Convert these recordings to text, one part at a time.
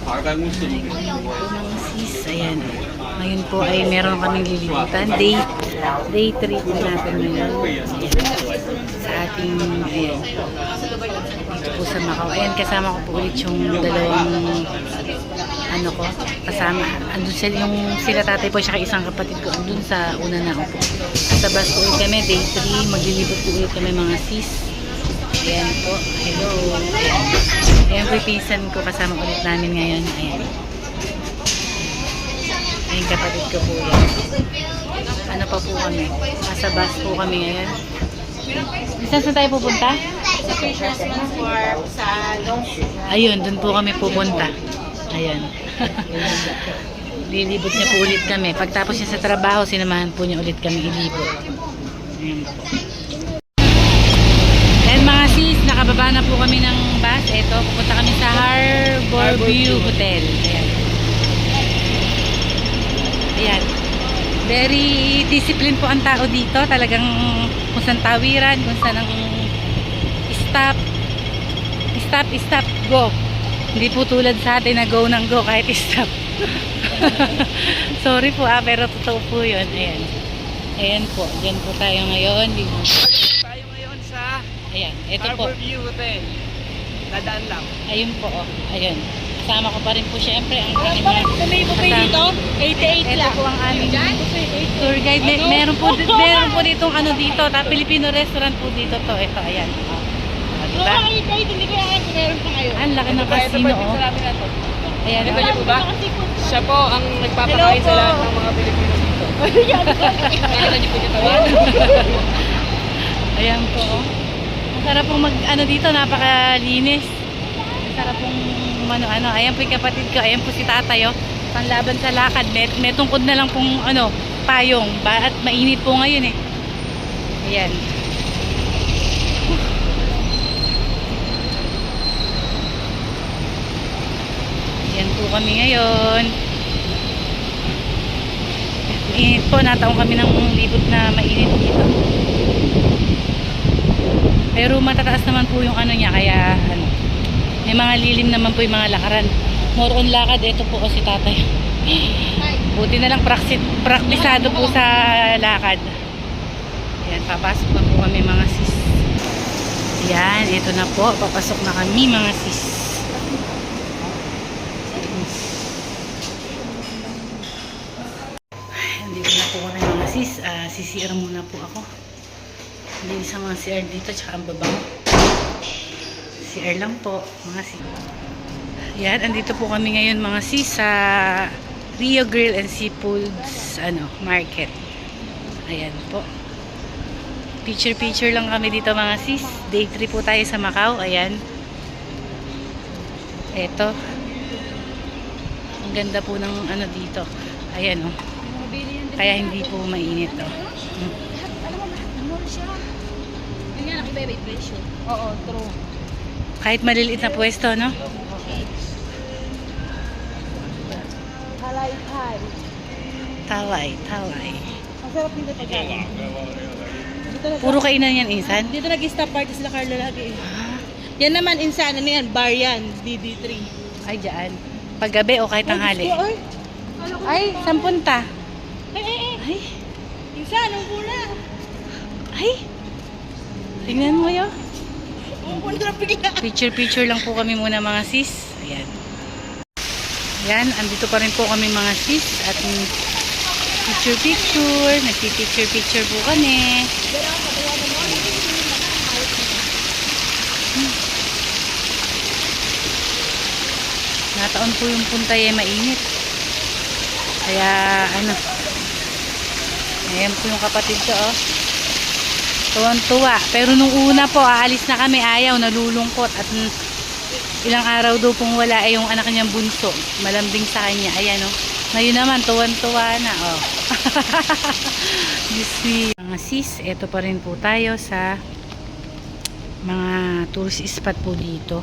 Mga sis, ayan. Ngayon po ay meron kaming lilibutan. Day 3 po natin ngayon. Ayan. Sa ating, ayan. Dito po sa Macau. Ayan, kasama ko po ulit yung dalawang, ano ko, kasama. Andun sila, yung sila tatay po, siya isang kapatid ko. Andun sa una na ako po. At sa bus po ulit kami, day 3. Maglilibot po ulit kami mga sis. Ayan po. Hello. Ayan po yung pinsan ko. Kasama ulit namin ngayon. Ayan. Ayan kapatid ko po yan. Ano pa po kami? Nasa bus po kami ngayon. Saan tayo pupunta? Sa Fisherman's Wharf, sa Longshore. Ayun, dun po kami pupunta. Ayan. Lilibot niya po ulit kami. Pagtapos niya sa trabaho, sinamahan po niya ulit kami ilibot. Ayan po. And mga sis, nakababa na po kami ng bus. Ito, pupunta kami sa Harbor View Hotel. Ayan. Ayan. Very disciplined po ang tao dito. Talagang kung saan tawiran, kung saan ang stop, go. Hindi po tulad sa atin na go ng go kahit stop. Sorry po pero totoo po yun. Ayan. Ayan po. Diyan po tayo ngayon. Tayo ngayon sa Ayan. Ito po. Harbor View Hotel. Dadaan lang. Ayun po. Oh. Ayan. Kasama ko pa rin po syempre ang kanya. May buffet dito? 88 Ito lang. po ang aming tour guide. Meron po ditong ano dito. Filipino restaurant po dito to. Ito. Ayan. Oh. Diba? Hindi kaya meron pa kayo. Ang laki ng Ito casino. po yung Oh. namin na to. Ayan. Ito niyo po ba? Siya po ang nagpapakain sa lahat ng mga Pilipino dito. Nakita niyo po dito ba? Ayan po. Oh. Ang sarap pong ano dito, napakalinis. Ang sarap pong ano. Ayan po yung kapatid ko. Ayan po si tatay. Oh. Panlaban sa lakad. May tungkod na lang pong payong. At mainit po ngayon eh. Ayan. Ayan po kami ngayon. Init po. Nataong kami ng libot na mainit dito. Pero matataas naman po yung ano niya, kaya may mga lilim naman po yung mga lakaran. More on lakad, ito po si tatay. Buti na lang praktisado po sa lakad. Ayan, papasok na po kami mga sis. Ayan, ito na po, papasok na kami mga sis. Andito na po kami mga sis. CCR muna po ako. Hindi sa mga CR dito, tsaka ang babango. CR lang po, mga sis. Yan, andito po kami ngayon mga sis sa Rio Grill and Seafoods Market. Ayan po. Picture lang kami dito mga sis. Day 3 po tayo sa Macau. Ayan. Eto. Ang ganda po ng dito. Ayan oh. Kaya hindi po mainit oh. Oo, true. Kahit maliliit na pwesto, no? Talay. Ang sarap nito pagkain. Puro kainan yan, Insan? Dito nag-stop party sila Carlo lagi. Yan naman, insan, ano yan? Bar yan, DD3. Ay, dyan. Paggabi o kahit tanghali. Ay, saan punta? Ay, Insan, ang pula. ay. Tingnan mo yun. Ang pula bigla. Picture lang po kami muna mga sis. Ayan. Ayan, andito pa rin po kami mga sis. At picture. Nagpipicture po kami. Nataon po yung puntay ay mainit. Kaya ayan po yung kapatid ko oh. Tuwan-tuwa. Pero nung una po, aalis na kami, ayaw, nalulungkot. At ilang araw daw pong wala ay yung anak niyang bunso. Malambing sa kanya. Ayan oh. Ngayon naman, tuwan-tuwa na oh. Mga sis, eto pa rin po tayo sa mga tourist spot po dito.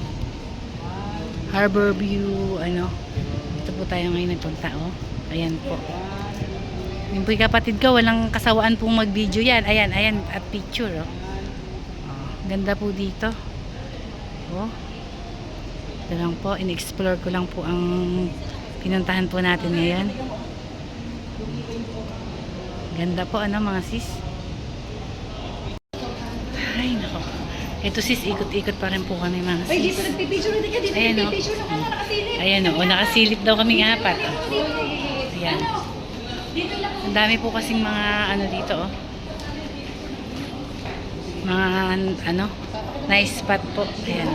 Harbor View, ito po tayo ngayon nagpunta oh. Ayan po. Yung po yung kapatid ko, walang kasawaan pong mag-video yan. Ayan, at picture oh. Ganda po dito. Oh. Ito lang po, in-explore ko lang po ang pinuntahan po natin ngayon. Ganda po ano mga sis. Ay nako. Ito sis, ikot-ikot pa rin po kami mga sis. Ay, dito nagpipicture na ka. Dito Ayan, oh. nagpipicture na ka na nakasilip. Ayan o, nakasilip daw kaming apat. Ayan. Ang dami po kasing mga ano dito oh. Mga ano, nice spot po. Ayan.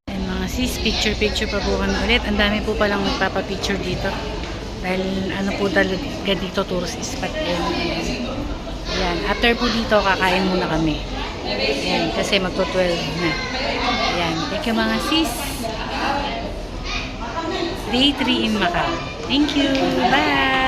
Ayan mga sis, picture pa po kami ulit. Ang dami po palang magpapapicture dito. Dahil ano po talaga dito, tourist spot. Ayan. After po dito, kakain muna kami. Ayan, kasi magto-12 na. Ayan. Thank you mga sis. Day 3 in Macau. Thank you. Bye!